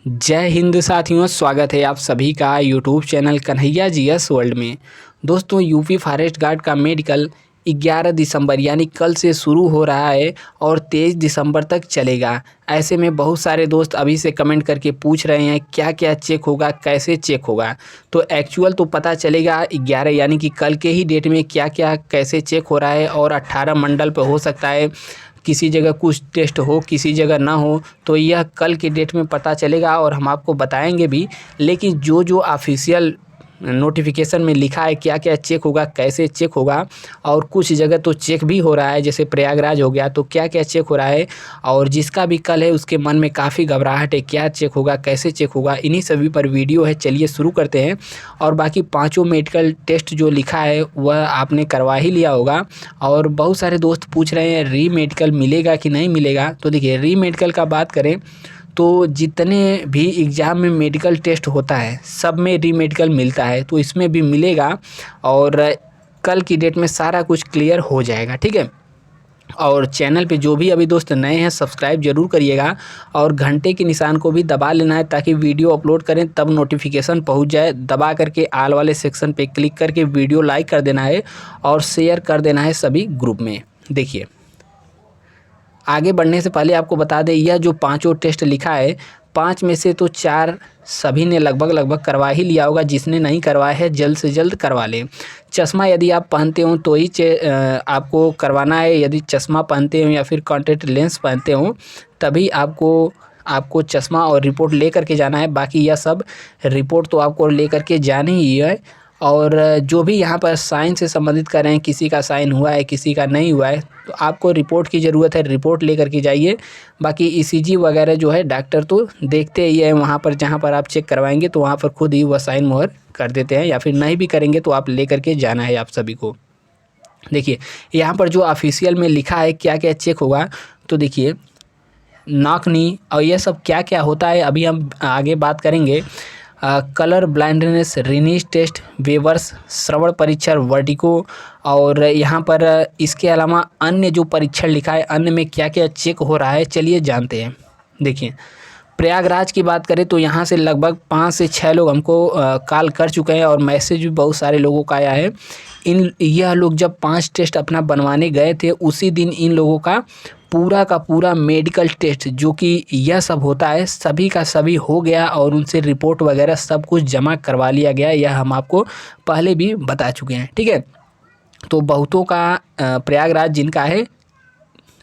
जय हिंद साथियों, स्वागत है आप सभी का YouTube channel Kanhaiya GS world में। दोस्तों, यूपी फॉरेस्ट गार्ड का मेडिकल 11 दिसंबर यानी कल से शुरू हो रहा है और 23 दिसंबर तक चलेगा। ऐसे में बहुत सारे दोस्त अभी से कमेंट करके पूछ रहे हैं क्या क्या चेक होगा, कैसे चेक होगा। तो एक्चुअल तो पता चलेगा 11 यानी कि कल के ही डेट में क्या क्या कैसे चेक हो रहा है। और 18 मंडल पर हो सकता है किसी जगह कुछ टेस्ट हो, किसी जगह ना हो, तो यह कल के डेट में पता चलेगा और हम आपको बताएंगे भी। लेकिन जो जो ऑफिशियल नोटिफिकेशन में लिखा है क्या क्या चेक होगा, कैसे चेक होगा, और कुछ जगह तो चेक भी हो रहा है जैसे प्रयागराज हो गया, तो क्या क्या चेक हो रहा है और जिसका भी कल है उसके मन में काफ़ी घबराहट है क्या चेक होगा, कैसे चेक होगा, इन्हीं सभी पर वीडियो है। चलिए शुरू करते हैं। और बाकी पाँचों मेडिकल टेस्ट जो लिखा है वह आपने करवा ही लिया होगा। और बहुत सारे दोस्त पूछ रहे हैं री मेडिकल मिलेगा कि नहीं मिलेगा। तो देखिए, री मेडिकल का बात करें तो जितने भी एग्ज़ाम में मेडिकल टेस्ट होता है सब में री मेडिकल मिलता है, तो इसमें भी मिलेगा। और कल की डेट में सारा कुछ क्लियर हो जाएगा, ठीक है। और चैनल पे जो भी अभी दोस्त नए हैं सब्सक्राइब जरूर करिएगा और घंटे के निशान को भी दबा लेना है ताकि वीडियो अपलोड करें तब नोटिफिकेशन पहुंच जाए। दबा करके आल वाले सेक्शन पे क्लिक करके वीडियो लाइक कर देना है और शेयर कर देना है सभी ग्रुप में। देखिए, आगे बढ़ने से पहले आपको बता दें यह जो पांचों टेस्ट लिखा है, 5 में से तो 4 सभी ने लगभग करवा ही लिया होगा। जिसने नहीं करवाया है जल्द से जल्द करवा लें। चश्मा यदि आप पहनते हो तो ही आपको करवाना है। यदि चश्मा पहनते हो या फिर कॉन्टैक्ट लेंस पहनते हो तभी आपको चश्मा और रिपोर्ट लेकर के जाना है। बाकी यह सब रिपोर्ट तो आपको लेकर के जानी ही है। और जो भी यहाँ पर साइन से संबंधित कर रहे हैं, किसी का साइन हुआ है किसी का नहीं हुआ है, तो आपको रिपोर्ट की ज़रूरत है, रिपोर्ट लेकर के जाइए। बाकी ईसीजी वगैरह जो है डॉक्टर तो देखते ही है वहाँ पर, जहाँ पर आप चेक करवाएंगे तो वहाँ पर खुद ही वह साइन मोहर कर देते हैं, या फिर नहीं भी करेंगे तो आप ले करके जाना है आप सभी को। देखिए, यहाँ पर जो ऑफिशियल में लिखा है क्या क्या चेक होगा, तो देखिए नाक नी और यह सब क्या क्या होता है अभी हम आगे बात करेंगे। कलर ब्लाइंडनेस, रिनीज टेस्ट, वेवर्स, श्रवण परीक्षण, वर्टिको। और यहाँ पर इसके अलावा अन्य जो परीक्षण लिखा है, अन्य में क्या क्या चेक हो रहा है चलिए जानते हैं। देखिए, प्रयागराज की बात करें तो यहाँ से लगभग 5 से 6 लोग हमको कॉल कर चुके हैं और मैसेज भी बहुत सारे लोगों का आया है। यह लोग जब 5 टेस्ट अपना बनवाने गए थे उसी दिन इन लोगों का पूरा मेडिकल टेस्ट जो कि यह सब होता है सभी का सभी हो गया और उनसे रिपोर्ट वगैरह सब कुछ जमा करवा लिया गया। यह हम आपको पहले भी बता चुके हैं, ठीक है। तो बहुतों का प्रयागराज जिनका है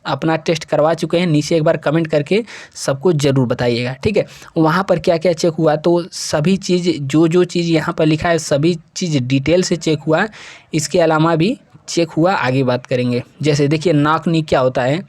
अपना टेस्ट करवा चुके हैं, नीचे एक बार कमेंट करके सबको ज़रूर बताइएगा, ठीक है। वहाँ पर क्या क्या चेक हुआ, तो सभी चीज़ जो जो चीज़ यहाँ पर लिखा है सभी चीज़ डिटेल से चेक हुआ। इसके अलावा भी चेक हुआ, आगे बात करेंगे। जैसे देखिए, नाक नी क्या होता है,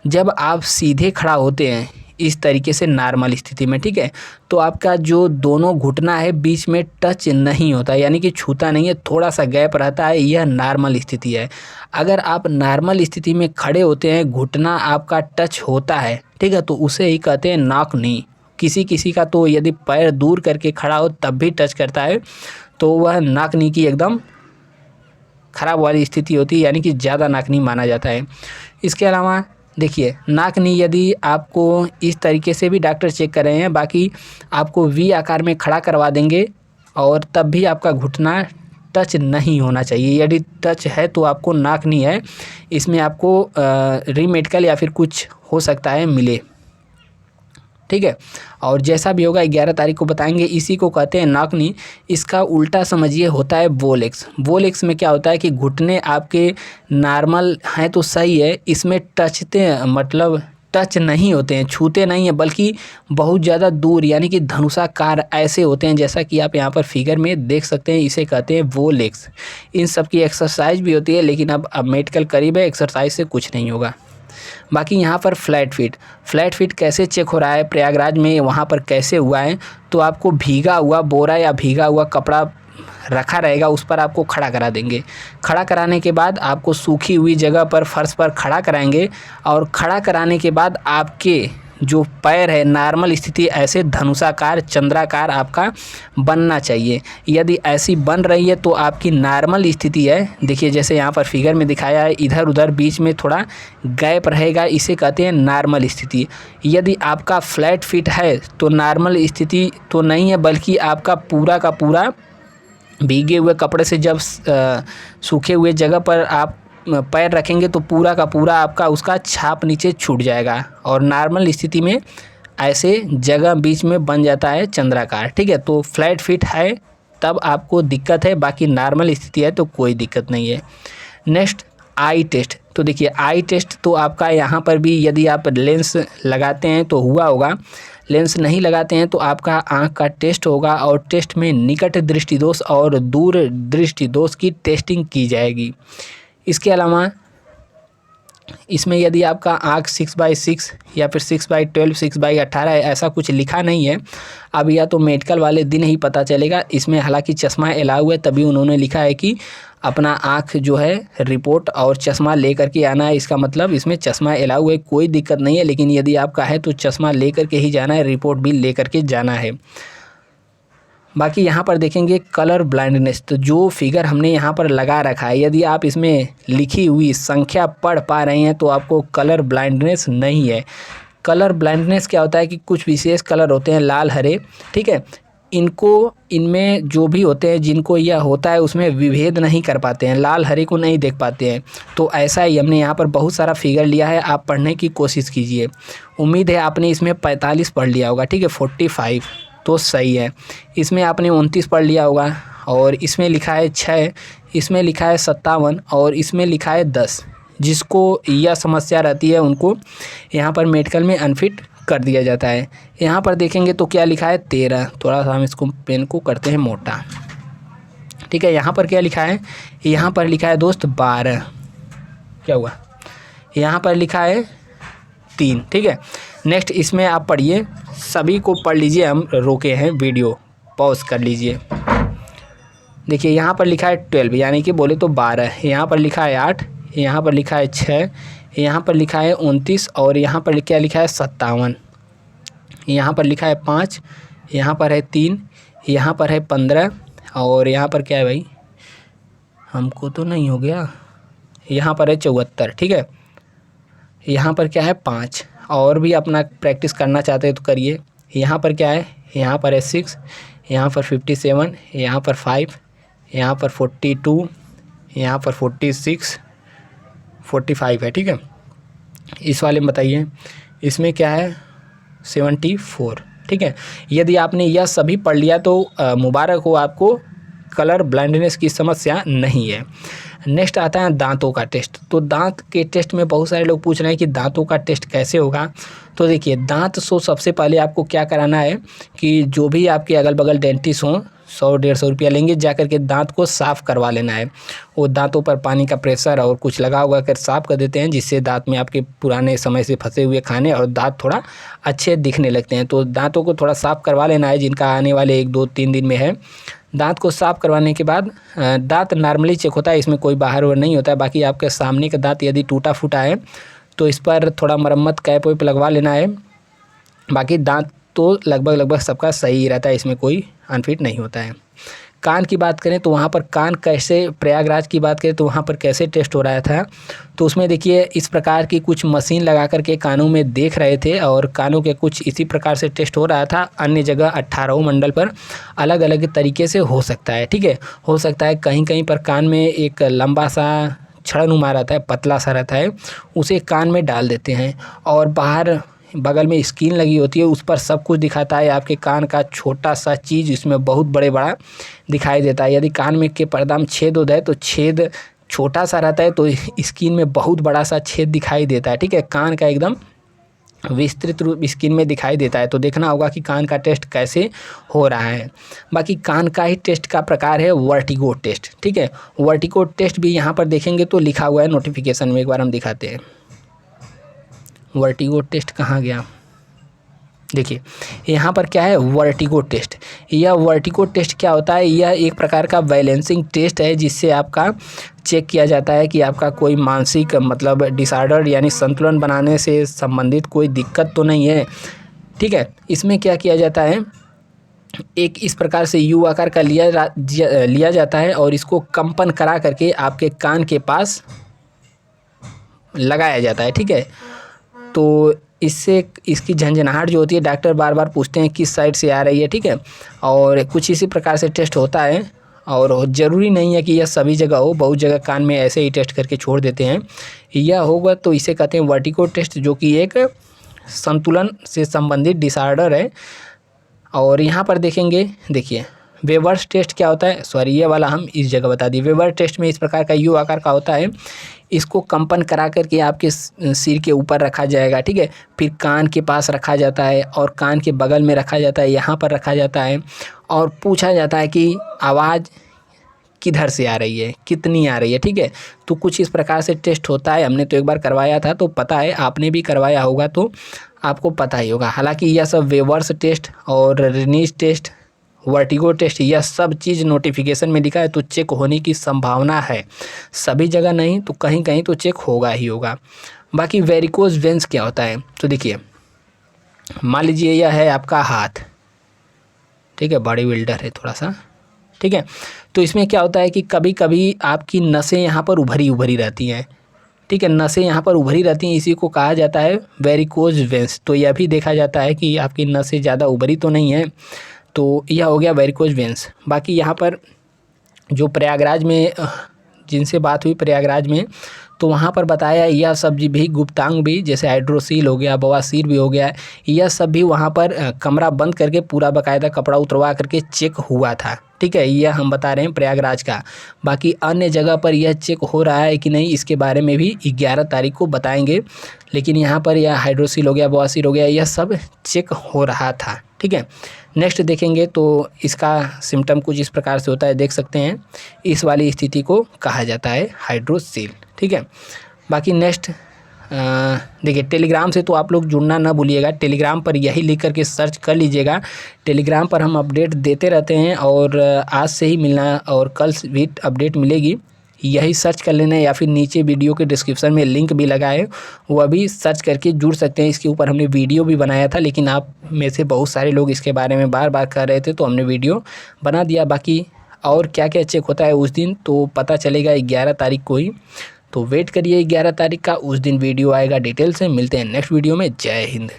जब आप सीधे खड़ा होते हैं इस तरीके से नॉर्मल स्थिति में, ठीक है, तो आपका जो दोनों घुटना है बीच में टच नहीं होता, यानी कि छूता नहीं है, थोड़ा सा गैप रहता है, यह नॉर्मल स्थिति है। अगर आप नॉर्मल स्थिति में खड़े होते हैं, घुटना आपका टच होता है, ठीक है, तो उसे ही कहते हैं नाक नी। किसी किसी का तो यदि पैर दूर करके खड़ा हो तब भी टच करता है, तो वह नाक नी की एकदम खराब वाली स्थिति होती है, यानी कि ज़्यादा नाकनी माना जाता है। इसके अलावा देखिए, नाकनी यदि आपको इस तरीके से भी डॉक्टर चेक कर रहे हैं, बाकी आपको वी आकार में खड़ा करवा देंगे और तब भी आपका घुटना टच नहीं होना चाहिए। यदि टच है तो आपको नाकनी है, इसमें आपको री मेडिकल या फिर कुछ हो सकता है मिले, ठीक है। और जैसा भी होगा 11 तारीख को बताएंगे। इसी को कहते हैं नाकनी। इसका उल्टा समझिए होता है वोलेक्स। वोलेक्स में क्या होता है कि घुटने आपके नॉर्मल हैं तो सही है, इसमें मतलब टच नहीं होते हैं, छूते नहीं हैं, बल्कि बहुत ज़्यादा दूर यानी कि धनुषाकार ऐसे होते हैं, जैसा कि आप यहाँ पर फिगर में देख सकते हैं। इसे कहते हैं वोलेक्स। इन सब की एक्सरसाइज भी होती है, लेकिन अब मेडिकल करीब है, एक्सरसाइज से कुछ नहीं होगा। बाकी यहाँ पर फ्लैट फिट कैसे चेक हो रहा है प्रयागराज में, वहाँ पर कैसे हुआ है, तो आपको भीगा हुआ बोरा या भीगा हुआ कपड़ा रखा रहेगा, उस पर आपको खड़ा करा देंगे। खड़ा कराने के बाद आपको सूखी हुई जगह पर फर्श पर खड़ा कराएंगे और खड़ा कराने के बाद आपके जो पैर है नॉर्मल स्थिति ऐसे धनुषाकार चंद्राकार आपका बनना चाहिए। यदि ऐसी बन रही है तो आपकी नॉर्मल स्थिति है। देखिए जैसे यहाँ पर फिगर में दिखाया है, इधर उधर बीच में थोड़ा गैप रहेगा, इसे कहते हैं नॉर्मल स्थिति। यदि आपका फ्लैट फिट है तो नॉर्मल स्थिति तो नहीं है, बल्कि आपका पूरा का पूरा भीगे हुए कपड़े से जब सूखे हुए जगह पर आप पैर रखेंगे तो पूरा का पूरा आपका उसका छाप नीचे छूट जाएगा, और नॉर्मल स्थिति में ऐसे जगह बीच में बन जाता है चंद्राकार। ठीक है, तो फ्लैट फिट है तब आपको दिक्कत है, बाकी नॉर्मल स्थिति है तो कोई दिक्कत नहीं है। Next eye test. तो देखिए आई टेस्ट तो आपका यहाँ पर भी यदि आप लेंस लगाते हैं तो हुआ होगा, लेंस नहीं लगाते हैं तो आपका आँख का टेस्ट होगा, और टेस्ट में निकट दृष्टि दोष और दूर दृष्टि दोष की टेस्टिंग की जाएगी। इसके अलावा इसमें यदि आपका आँख 6/6 या फिर 6/12, 6/18 है, ऐसा कुछ लिखा नहीं है, अब या तो मेडिकल वाले दिन ही पता चलेगा। इसमें हालांकि चश्मा अलाउ है, तभी उन्होंने लिखा है कि अपना आँख जो है रिपोर्ट और चश्मा लेकर के आना है। इसका मतलब इसमें चश्मा अलाउ है, कोई दिक्कत नहीं है, लेकिन यदि आपका है तो चश्मा लेकर के ही जाना है, रिपोर्ट भी लेकर के जाना है। बाकी यहाँ पर देखेंगे कलर ब्लाइंडनेस, तो जो फिगर हमने यहाँ पर लगा रखा है, यदि आप इसमें लिखी हुई संख्या पढ़ पा रहे हैं तो आपको कलर ब्लाइंडनेस नहीं है। कलर ब्लाइंडनेस क्या होता है कि कुछ विशेष कलर होते हैं लाल हरे, ठीक है, इनमें जो भी होते हैं जिनको यह होता है उसमें विभेद नहीं कर पाते हैं, लाल हरे को नहीं देख पाते हैं। तो ऐसा ही हमने यहाँ पर बहुत सारा फिगर लिया है, आप पढ़ने की कोशिश कीजिए। उम्मीद है आपने इसमें 45 पढ़ लिया होगा, ठीक है, 45 तो सही है। इसमें आपने 29 पढ़ लिया होगा, और इसमें लिखा है 6, इसमें लिखा है 57, और इसमें लिखा है 10। जिसको यह समस्या रहती है उनको यहाँ पर मेडिकल में अनफिट कर दिया जाता है। यहाँ पर देखेंगे तो क्या लिखा है 13, थोड़ा सा हम इसको पेन को करते हैं मोटा, ठीक है। यहाँ पर क्या लिखा है, यहाँ पर लिखा है दोस्त 12, क्या हुआ, यहाँ पर लिखा है 3, ठीक है। नेक्स्ट इसमें आप पढ़िए, सभी को पढ़ लीजिए, हम रोके हैं वीडियो, पॉज कर लीजिए। देखिए यहाँ पर लिखा है 12 यानी कि बोले तो 12, यहाँ पर लिखा है 8, यहाँ पर लिखा है 6, यहाँ पर लिखा है 29, और यहाँ पर क्या लिखा है 57, यहाँ पर लिखा है 5, यहाँ पर है 3, यहाँ पर है 15, और यहाँ पर क्या है भाई, हमको तो नहीं हो गया, यहाँ पर है 74, ठीक है। यहाँ पर क्या है 5, और भी अपना प्रैक्टिस करना चाहते हैं तो करिए। यहाँ पर क्या है, यहाँ पर है 6, यहाँ पर 57, यहाँ पर 5, यहाँ पर 42, यहाँ पर 46, 45 है, ठीक है। इस वाले में बताइए, इसमें क्या है 74, ठीक है। यदि आपने यह सभी पढ़ लिया तो मुबारक हो आपको, कलर ब्लाइंडनेस की समस्या नहीं है। नेक्स्ट आता है दांतों का टेस्ट। तो दांत के टेस्ट में बहुत सारे लोग पूछ रहे हैं कि दांतों का टेस्ट कैसे होगा। तो देखिए दांत सबसे पहले आपको क्या कराना है कि जो भी आपके अगल बगल डेंटिस्ट हों 100-150 रुपया लेंगे, जा कर के दांत को साफ़ करवा लेना है। वो दांतों पर पानी का प्रेशर और कुछ लगा हुआ कर साफ़ कर देते हैं, जिससे दांत में आपके पुराने समय से फंसे हुए खाने और दांत थोड़ा अच्छे दिखने लगते हैं। तो दांतों को थोड़ा साफ़ करवा लेना है, जिनका आने वाले 1-2-3 दिन में है। दांत को साफ़ करवाने के बाद दांत नॉर्मली चेक होता है, इसमें कोई बाहर और नहीं होता है। बाकी आपके सामने का दांत यदि टूटा फूटा है तो इस पर थोड़ा मरम्मत कैप वैप लगवा लेना है। बाकी दांत तो लगभग सबका सही ही रहता है, इसमें कोई अनफिट नहीं होता है। कान की बात करें तो वहाँ पर कान कैसे, प्रयागराज की बात करें तो वहाँ पर कैसे टेस्ट हो रहा था, तो उसमें देखिए इस प्रकार की कुछ मशीन लगा कर के कानों में देख रहे थे, और कानों के कुछ इसी प्रकार से टेस्ट हो रहा था। अन्य जगह 18 मंडल पर अलग अलग तरीके से हो सकता है, ठीक है। हो सकता है कहीं कहीं पर कान में एक लंबा सा छड़नुमा रहता है, पतला सा रहता है, उसे कान में डाल देते हैं, और बाहर बगल में स्क्रीन लगी होती है, उस पर सब कुछ दिखाता है। आपके कान का छोटा सा चीज़ इसमें बहुत बड़ा दिखाई देता है। यदि कान में के पर्दा में छेद होता है तो छेद छोटा सा रहता है, तो स्क्रीन में बहुत बड़ा सा छेद दिखाई देता है, ठीक है। कान का एकदम विस्तृत रूप स्क्रीन में दिखाई देता है। तो देखना होगा कि कान का टेस्ट कैसे हो रहा है। बाकी कान का ही टेस्ट का प्रकार है वर्टिगो टेस्ट, ठीक है। वर्टिगो टेस्ट भी यहाँ पर देखेंगे तो लिखा हुआ है नोटिफिकेशन में, एक बार हम दिखाते हैं। वर्टिगो टेस्ट कहाँ गया, देखिए यहाँ पर क्या है, वर्टिगो टेस्ट। यह वर्टिगो टेस्ट क्या होता है, यह एक प्रकार का बैलेंसिंग टेस्ट है जिससे आपका चेक किया जाता है कि आपका कोई मानसिक मतलब डिसऑर्डर यानी संतुलन बनाने से संबंधित कोई दिक्कत तो नहीं है। ठीक है, इसमें क्या किया जाता है, एक इस प्रकार से यू आकार का लिया जाता है और इसको कंपन करा करके आपके कान के पास लगाया जाता है। ठीक है, तो इससे इसकी झंझनाहट जो होती है, डॉक्टर बार बार पूछते हैं किस साइड से आ रही है। ठीक है, और कुछ इसी प्रकार से टेस्ट होता है और ज़रूरी नहीं है कि यह सभी जगह हो, बहुत जगह कान में ऐसे ही टेस्ट करके छोड़ देते हैं। यह होगा तो इसे कहते हैं वर्टिगो टेस्ट, जो कि एक संतुलन से संबंधित डिसऑर्डर है। और यहाँ पर देखेंगे, देखिए वेबर्स टेस्ट क्या होता है, सॉरी ये वाला हम इस जगह बता दिए। वेबर टेस्ट में इस प्रकार का यू आकार का होता है, इसको कंपन करा करके आपके सिर के ऊपर रखा जाएगा। ठीक है, फिर कान के पास रखा जाता है और कान के बगल में रखा जाता है, यहाँ पर रखा जाता है और पूछा जाता है कि आवाज़ किधर से आ रही है, कितनी आ रही है। ठीक है, तो कुछ इस प्रकार से टेस्ट होता है। हमने तो एक बार करवाया था तो पता है, आपने भी करवाया होगा तो आपको पता ही होगा। हालांकि यह सब वेबर्स टेस्ट और रेनिस टेस्ट, वर्टिगो टेस्ट, यह सब चीज़ नोटिफिकेशन में लिखा है तो चेक होने की संभावना है। सभी जगह नहीं तो कहीं कहीं तो चेक होगा ही होगा। बाकी वेरिकोज वेंस क्या होता है, तो देखिए मान लीजिए यह है आपका हाथ। ठीक है, बॉडी बिल्डर है थोड़ा सा। ठीक है, तो इसमें क्या होता है कि कभी कभी आपकी नसें यहाँ पर उभरी रहती हैं। ठीक है, नसें यहाँ पर उभरी रहती हैं, इसी को कहा जाता है वेरिकोज वेंस। तो यह भी देखा जाता है कि आपकी नसें ज़्यादा उभरी तो नहीं है, तो यह हो गया वेरिकोज वेंस। बाकी यहाँ पर जो प्रयागराज में जिनसे बात हुई प्रयागराज में, तो वहाँ पर बताया यह सब भी गुप्तांग भी, जैसे हाइड्रोसील हो गया, बवासीर भी हो गया, यह सब भी वहाँ पर कमरा बंद करके पूरा बाकायदा कपड़ा उतरवा करके चेक हुआ था। ठीक है, यह हम बता रहे हैं प्रयागराज का। बाकी अन्य जगह पर यह चेक हो रहा है कि नहीं, इसके बारे में भी 11 तारीख को बताएंगे। लेकिन यहाँ पर यह हाइड्रोसील हो गया, बवासीर हो गया, यह सब चेक हो रहा था। ठीक है, नेक्स्ट देखेंगे तो इसका सिम्टम कुछ इस प्रकार से होता है, देख सकते हैं। इस वाली स्थिति को कहा जाता है हाइड्रोसील। ठीक है, बाकी नेक्स्ट देखिए टेलीग्राम से तो आप लोग जुड़ना ना भूलिएगा। टेलीग्राम पर यही लिख करके सर्च कर लीजिएगा। टेलीग्राम पर हम अपडेट देते रहते हैं और आज से ही मिलना और कल भी अपडेट मिलेगी, यही सर्च कर लेना, या फिर नीचे वीडियो के डिस्क्रिप्शन में लिंक भी लगा है, वह भी सर्च करके जुड़ सकते हैं। इसके ऊपर हमने वीडियो भी बनाया था, लेकिन आप में से बहुत सारे लोग इसके बारे में बार बार कर रहे थे तो हमने वीडियो बना दिया। बाकी और क्या क्या चेक होता है उस दिन तो पता चलेगा 11 तारीख को ही, तो वेट करिए 11 तारीख का, उस दिन वीडियो आएगा डिटेल से। मिलते हैं नेक्स्ट वीडियो में। जय हिंद।